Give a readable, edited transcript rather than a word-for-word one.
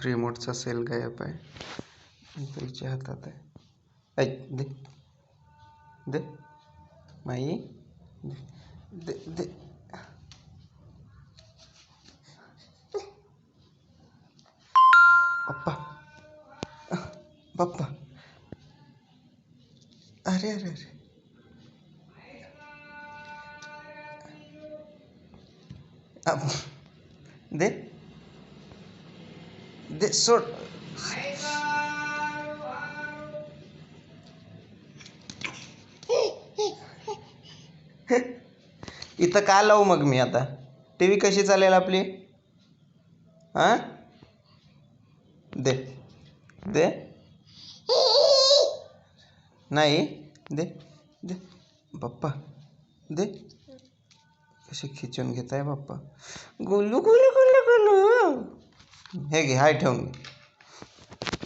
रिमोटचा sale गायब आहे. तिच्या हातात आहे. ऐ दे दे माई दे दे. पप्पा पप्पा. अरे अरे अरे. दे दे सोड. इथं का लावू मग मी आता? टी व्ही कशी चालेल आपली? हां दे दे. नाही दे दे पप्पा दे. कशी खिचून घेत आहे पप्पा. गोलू गोलू गोलू गोलू. हे घे, हाय ठेवून.